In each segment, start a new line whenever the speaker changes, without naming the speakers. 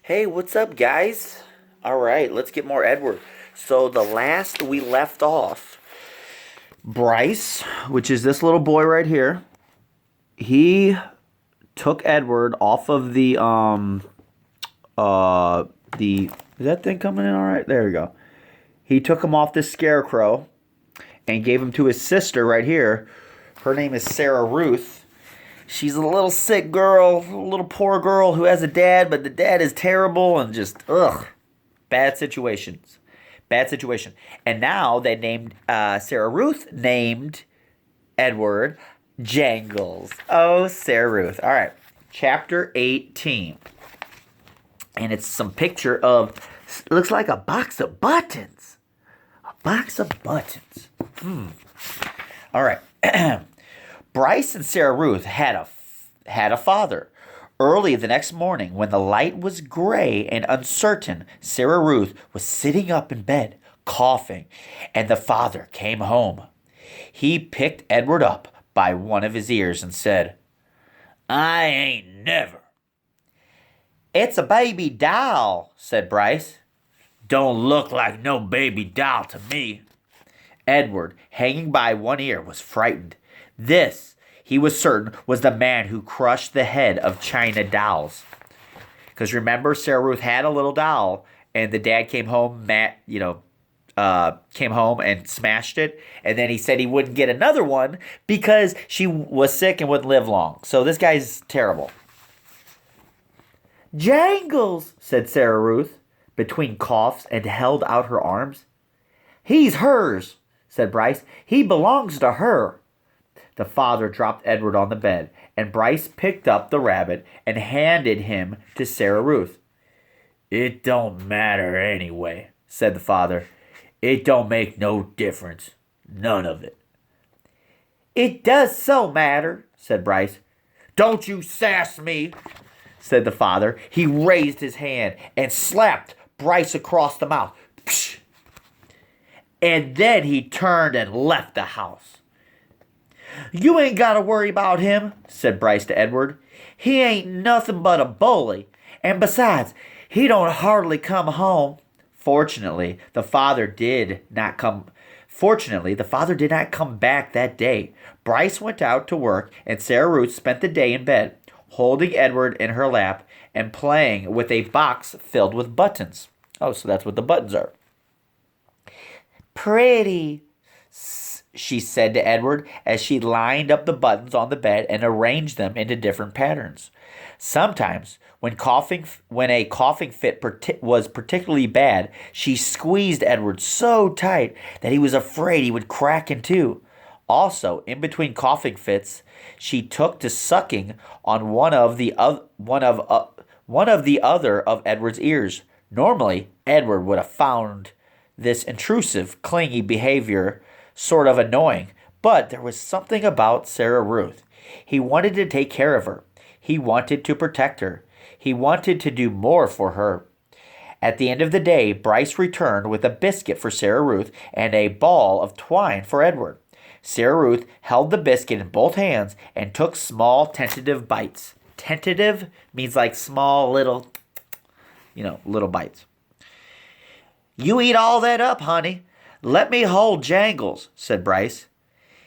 Hey, what's up, guys? All right, let's get more Edward. So, the last we left off, Bryce, which is this little boy right here, he took Edward off of the, is that thing coming in all right? There we go. He took him off the scarecrow and gave him to his sister right here. Her name is Sarah Ruth. She's a little sick girl, a little poor girl who has a dad, but the dad is terrible and just, bad situations. Bad situation. And now they named, Sarah Ruth named Edward Jangles. Oh, Sarah Ruth. All right. Chapter 18. And it's some picture of, it looks like a box of buttons. A box of buttons. All right. Bryce and Sarah Ruth had a father. Early the next morning, when the light was gray and uncertain, Sarah Ruth was sitting up in bed, coughing, and the father came home. He picked Edward up by one of his ears and said, "I ain't never." "It's a baby doll," said Bryce. "Don't look like no baby doll to me." Edward, hanging by one ear, was frightened. This, he was certain, was the man who crushed the head of China dolls. Because remember, Sarah Ruth had a little doll, and the dad came home, came home and smashed it. And then he said he wouldn't get another one because she was sick and wouldn't live long. So this guy's terrible. "Jangles," said Sarah Ruth, between coughs, and held out her arms. "He's hers," said Bryce. "He belongs to her." The father dropped Edward on the bed, and Bryce picked up the rabbit and handed him to Sarah Ruth. "It don't matter anyway," said the father. "It don't make no difference. None of it." "It does so matter," said Bryce. "Don't you sass me," said the father. He raised his hand and slapped Bryce across the mouth. Psh! And then he turned and left the house. "You ain't got to worry about him," said Bryce to Edward. "He ain't nothing but a bully. And besides, he don't hardly come home." Fortunately, the father did not come back that day. Bryce went out to work, and Sarah Ruth spent the day in bed, holding Edward in her lap and playing with a box filled with buttons. Oh, so that's what the buttons are. "Pretty," she said to Edward as she lined up the buttons on the bed and arranged them into different patterns. Sometimes, when a coughing fit was particularly bad, she squeezed Edward so tight that he was afraid he would crack in two. Also, in between coughing fits, she took to sucking on one of the other of Edward's ears. Normally, Edward would have found this intrusive, clingy behavior sort of annoying, but there was something about Sarah Ruth. He wanted to take care of her. He wanted to protect her. He wanted to do more for her. At the end of the day, Bryce returned with a biscuit for Sarah Ruth and a ball of twine for Edward. Sarah Ruth held the biscuit in both hands and took small, tentative bites. Tentative means like small, little bites. "You eat all that up, honey. Let me hold Jangles," said Bryce.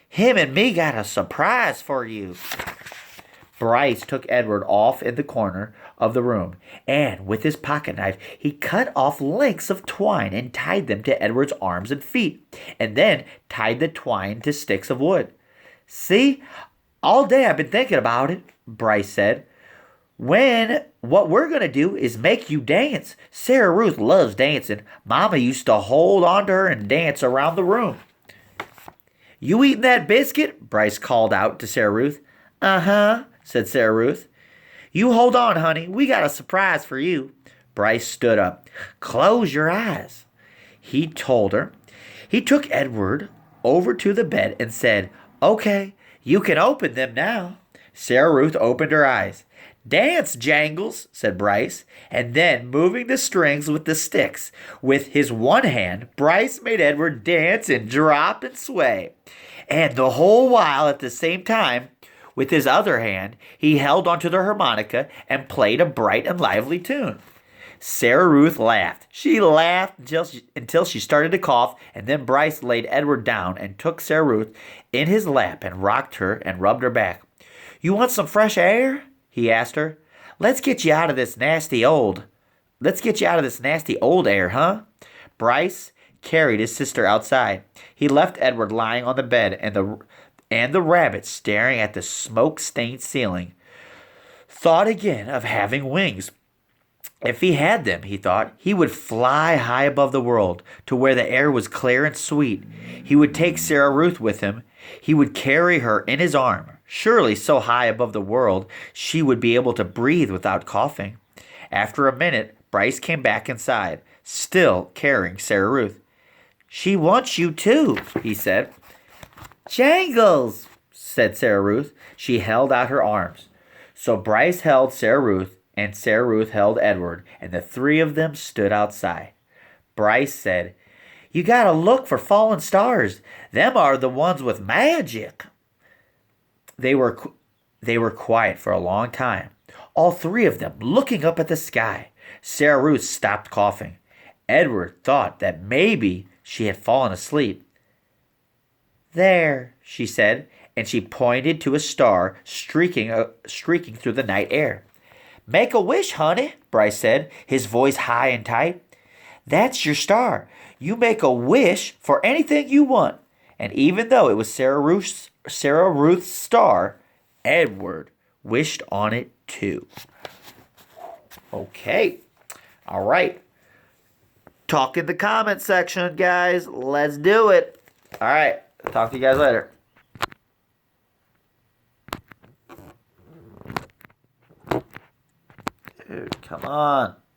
"Him and me got a surprise for you." Bryce took Edward off in the corner of the room, and with his pocket knife, he cut off lengths of twine and tied them to Edward's arms and feet, and then tied the twine to sticks of wood. "See, all day I've been thinking about it," Bryce said. What we're going to do is make you dance. Sarah Ruth loves dancing. Mama used to hold on to her and dance around the room." "You eating that biscuit?" Bryce called out to Sarah Ruth. "Uh-huh," said Sarah Ruth. "You hold on, honey. We got a surprise for you." Bryce stood up. "Close your eyes," he told her. He took Edward over to the bed and said, "Okay, you can open them now." Sarah Ruth opened her eyes. "Dance, Jangles," said Bryce, and then, moving the strings with the sticks with his one hand, Bryce made Edward dance and drop and sway. And the whole while, at the same time, with his other hand, he held onto the harmonica and played a bright and lively tune. Sarah Ruth laughed. She laughed until she started to cough, and then Bryce laid Edward down and took Sarah Ruth in his lap and rocked her and rubbed her back. You want some fresh air? He asked her. Let's get you out of this nasty old air, huh? Bryce carried his sister outside. He left Edward lying on the bed and the rabbit staring at the smoke-stained ceiling. Thought again of having wings. If he had them, he thought, he would fly high above the world to where the air was clear and sweet. He would take Sarah Ruth with him. He would carry her in his arm. Surely so high above the world she would be able to breathe without coughing. After a minute, Bryce came back inside, still carrying Sarah Ruth. She wants you too, he said. Jangles, said Sarah Ruth. She held out her arms. So Bryce held Sarah Ruth, and Sarah Ruth held Edward, and the three of them stood outside. Bryce said, You gotta look for fallen stars. Them are the ones with magic. They were quiet for a long time, all three of them looking up at the sky. Sarah Ruth stopped coughing. Edward thought that maybe she had fallen asleep. There, she said, and she pointed to a star streaking through the night air. Make a wish, honey, Bryce said, his voice high and tight. That's your star. You make a wish for anything you want. And even though it was Sarah Ruth's star, Edward wished on it too. Okay. All right. Talk in the comment section, guys. Let's do it. All right. Talk to you guys later. Dude, come on.